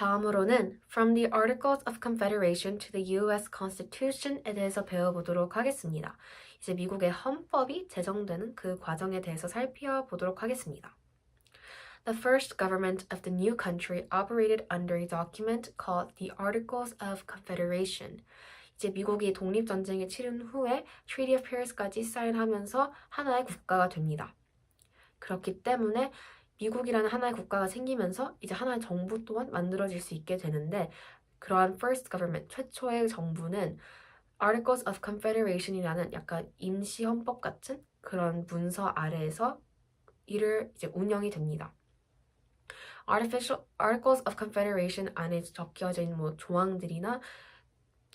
다음으로는 From the Articles of Confederation to the U.S. Constitution에 대해서 배워보도록 하겠습니다. 이제 미국의 헌법이 제정되는 그 과정에 대해서 살펴보도록 하겠습니다. The first government of the new country operated under a document called the Articles of Confederation. 이제 미국이 독립전쟁을 치른 후에 Treaty of Paris까지 사인하면서 하나의 국가가 됩니다. 그렇기 때문에 미국이라는 하나의 국가가 생기면서 이제 하나의 정부 또한 만들어질 수 있게 되는데 그러한 first government, 최초의 정부는 Articles of Confederation이라는 약간 임시 헌법 같은 그런 문서 아래에서 이를 이제 운영이 됩니다. Articles of Confederation 안에 적혀져 있는 뭐 조항들이나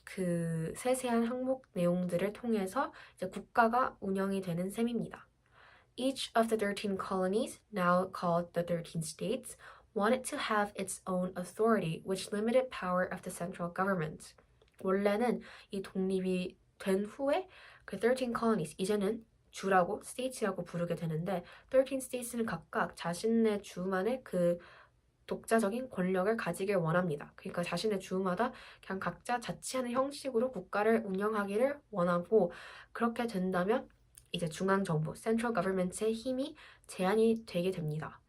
그 세세한 항목 내용들을 통해서 이제 국가가 운영이 되는 셈입니다. Each of the 13 colonies, now called the 13 states, wanted to have its own authority, which limited power of the central government. 원래는 이 독립이 된 후에 그 13 colonies, 이제는 주라고, states라고 부르게 되는데 13 states는 각각 자신의 주만의 그 독자적인 권력을 가지길 원합니다. 그러니까 자신의 주마다 그냥 각자 자치하는 형식으로 국가를 운영하기를 원하고 그렇게 된다면 이제 중앙정부, central government의 힘이 제한이 되게 됩니다.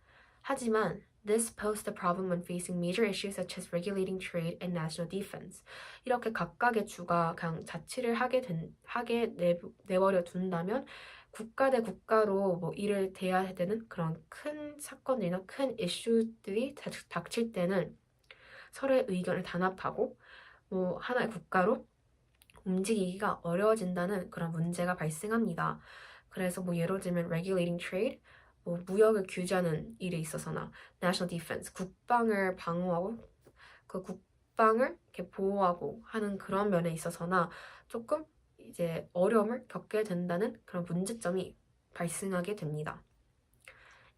하지만 this posed a problem when facing major issues such as regulating trade and national defense. 이렇게 각각의 주가 그냥 자치를 하게 내버려 둔다면 국가 대 국가로 뭐 일을 대해야 되는 그런 큰 사건이나 큰 이슈들이 닥칠 때는 서로의 의견을 단합하고 뭐 하나의 국가로 움직이기가 어려워진다는 그런 문제가 발생합니다. 그래서 뭐 예로 들면 regulating trade, 뭐 무역을 규제하는 일에 있어서나 national defense, 국방을 방어하고 그 국방을 이렇게 보호하고 하는 그런 면에 있어서나 조금 이제 어려움을 겪게 된다는 그런 문제점이 발생하게 됩니다.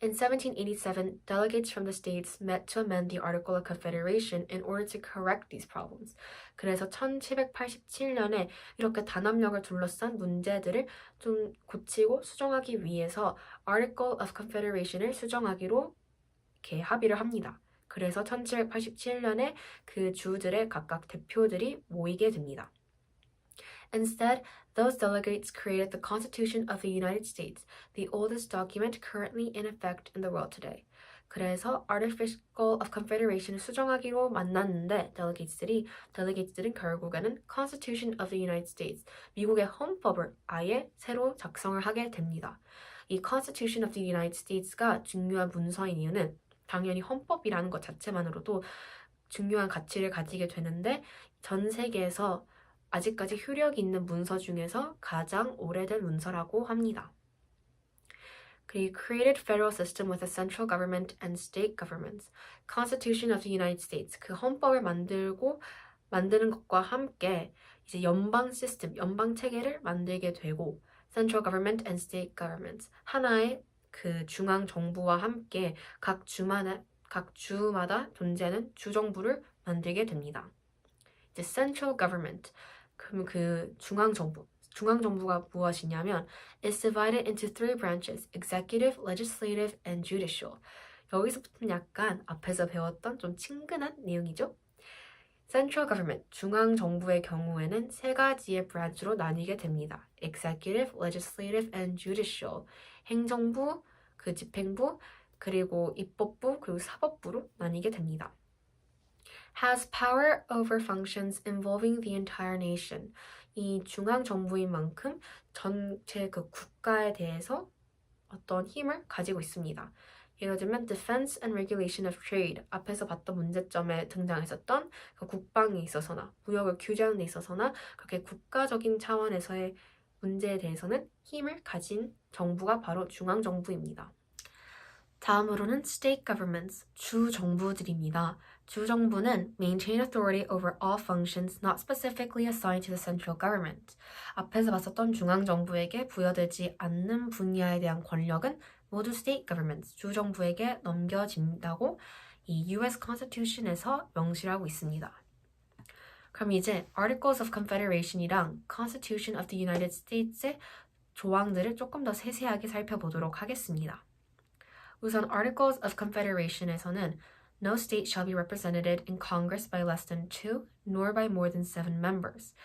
In 1787, delegates from the states met to amend the Article of Confederation in order to correct these problems. 그래서 1787년에 이렇게 단합력을 둘러싼 문제들을 좀 고치고 수정하기 위해서 Article of Confederation을 수정하기로 이렇게 합의를 합니다. 그래서 1787년에 그 주들의 각각 대표들이 모이게 됩니다. Instead, those delegates created the Constitution of the United States, the oldest document currently in effect in the world today. 그래서 Article of Confederation을 수정하기로 만났는데 delegates들은 결국에는 Constitution of the United States, 미국의 헌법을 아예 새로 작성을 하게 됩니다. 이 Constitution of the United States가 중요한 문서인 이유는 당연히 헌법이라는 것 자체만으로도 중요한 가치를 가지게 되는데 전 세계에서 아직까지 효력이 있는 문서 중에서 가장 오래된 문서라고 합니다. 그리고 created federal system with a central government and state governments. Constitution of the United States. 그 헌법을 만드는 것과 함께 이제 연방 시스템, 연방 체계를 만들게 되고 central government and state governments. 하나의 그 중앙 정부와 함께 각 주마다 존재하는 주정부를 만들게 됩니다. 이제 central government. 그럼 그 중앙정부가 무엇이냐면 is divided into three branches, executive, legislative, and judicial. 여기서부터는 약간 앞에서 배웠던 좀 친근한 내용이죠. Central government, 중앙정부의 경우에는 세 가지의 브랜치로 나뉘게 됩니다. executive, legislative, and judicial. 행정부, 그 집행부, 그리고 입법부, 그리고 사법부로 나뉘게 됩니다. has power over functions involving the entire nation. 이 중앙 정부인 만큼 전체 그 국가에 대해서 어떤 힘을 가지고 있습니다. 예를 들면 defense and regulation of trade. 앞에서 봤던 문제점에 등장했었던 그 국방에 있어서나 무역을 규제하는 데 있어서나 그렇게 국가적인 차원에서의 문제에 대해서는 힘을 가진 정부가 바로 중앙 정부입니다. 다음으로는 state governments, 주 정부들입니다. 주 정부는 maintain authority over all functions not specifically assigned to the central government. 앞에서 봤었던 중앙 정부에게 부여되지 않는 분야에 대한 권력은 모두 state governments, 주 정부에게 넘겨진다고 이 US Constitution에서 명시하고 있습니다. 그럼 이제 Articles of Confederation이랑 Constitution of the United States의 조항들을 조금 더 세세하게 살펴보도록 하겠습니다. 우선 Articles of Confederation에서는 No state shall be represented in Congress by less than 2, nor by more than 7 members.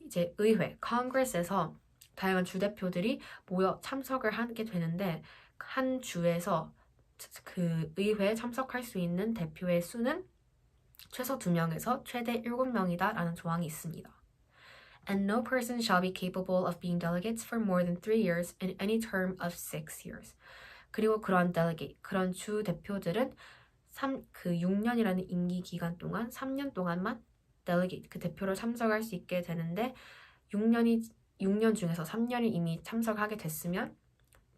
이제 의회, Congress에서 다양한 주대표들이 모여 참석을 하게 되는데 한 주에서 그 의회에 참석할 수 있는 대표의 수는 최소 2명에서 최대 7명이다 라는 조항이 있습니다. And no person shall be capable of being delegates for more than 3 years in any term of 6 years. 그리고 그런 delegate, 그런 주 대표들은 6년이라는 임기 기간 동안 3년 동안만 delegate, 그 대표로 참석할 수 있게 되는데 6년 중에서 3년을 이미 참석하게 됐으면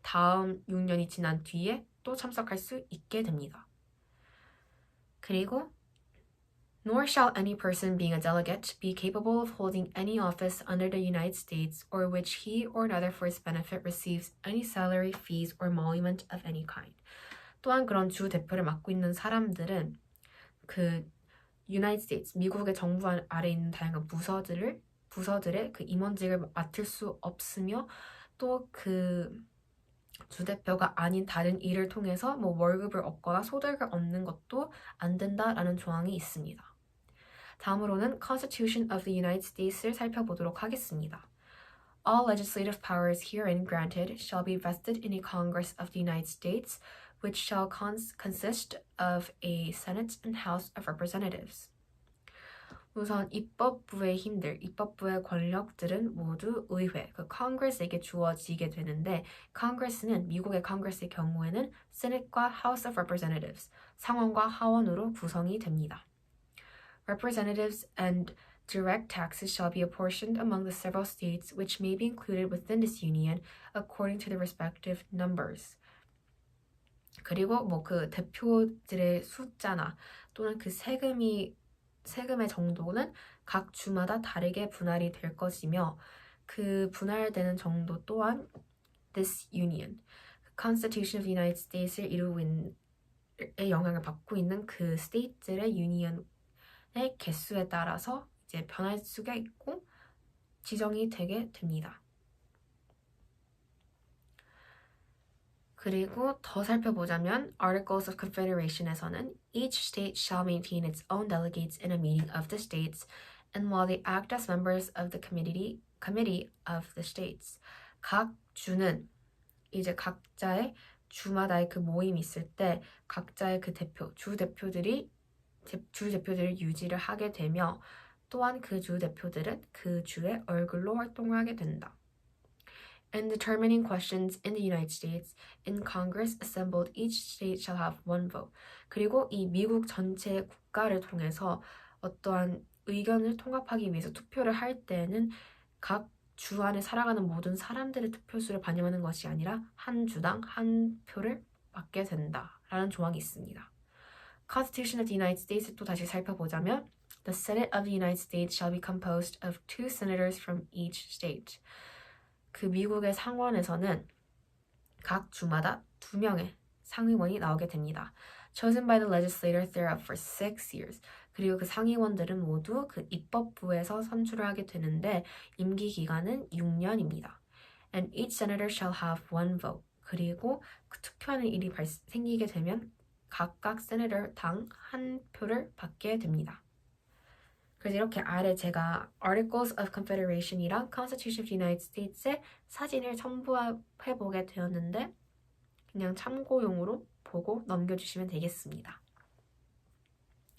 다음 6년이 지난 뒤에 또 참석할 수 있게 됩니다. 그리고 Nor shall any person being a delegate be capable of holding any office under the United States or which he or another for his benefit receives any salary, fees, or emolument of any kind. 또한 그런 주 대표를 맡고 있는 사람들은 그 United States, 미국의 정부 아래 있는 다양한 부서들의 그 임원직을 맡을 수 없으며 또 그 주대표가 아닌 다른 일을 통해서 뭐 월급을 얻거나 소득을 얻는 것도 안 된다라는 조항이 있습니다. 다음으로는 Constitution of the United States를 살펴보도록 하겠습니다. All legislative powers herein granted shall be vested in a Congress of the United States, which shall consist of a Senate and House of Representatives. 우선 입법부의 권력들은 모두 의회, 그 Congress에게 주어지게 되는데 Congress는 미국의 Congress의 경우에는 Senate과 House of Representatives, 상원과 하원으로 구성이 됩니다. Representatives and direct taxes shall be apportioned among the several states which may be included within this union according to the respective numbers. 그리고 뭐 그 대표들의 숫자나 또는 그 세금의 정도는 각 주마다 다르게 분할이 될 것이며 그 분할되는 정도 또한 this union, Constitution of the United States를 이루고 있는 영향을 받고 있는 그 state들의 union의 개수에 따라서 이제 변할 수가 있고 지정이 되게 됩니다. 그리고 더 살펴보자면 Articles of Confederation에서는 Each state shall maintain its own delegates in a meeting of the states, and while they act as members of the committee of the states. 각 주는 이제 각자의 주마다의 그 모임이 있을 때 각자의 그 주 대표들을 유지를 하게 되며 또한 그 주 대표들은 그 주의 얼굴로 활동을 하게 된다. And determining questions in the United States, in Congress assembled, each state shall have one vote. 그리고 이 미국 전체 국가를 통해서 어떠한 의견을 통합하기 위해서 투표를 할 때에는 각 주 안에 살아가는 모든 사람들의 투표수를 반영하는 것이 아니라 한 주당 한 표를 받게 된다라는 조항이 있습니다. Constitution of the United States 또 다시 살펴보자면 The Senate of the United States shall be composed of 2 senators from each state. 그 미국의 상원에서는 각 주마다 2명의 상의원이 나오게 됩니다. Chosen by the legislator thereof for 6 years. 그리고 그 상의원들은 모두 그 입법부에서 선출을 하게 되는데 임기 기간은 6년입니다. And each senator shall have one vote. 그리고 그 투표하는 일이 생기게 되면 각각 세네터당 한 표를 받게 됩니다. 그래서 이렇게 아래 제가 Articles of Confederation이랑 Constitution of the United States의 사진을 첨부해보게 되었는데 그냥 참고용으로 보고 넘겨주시면 되겠습니다.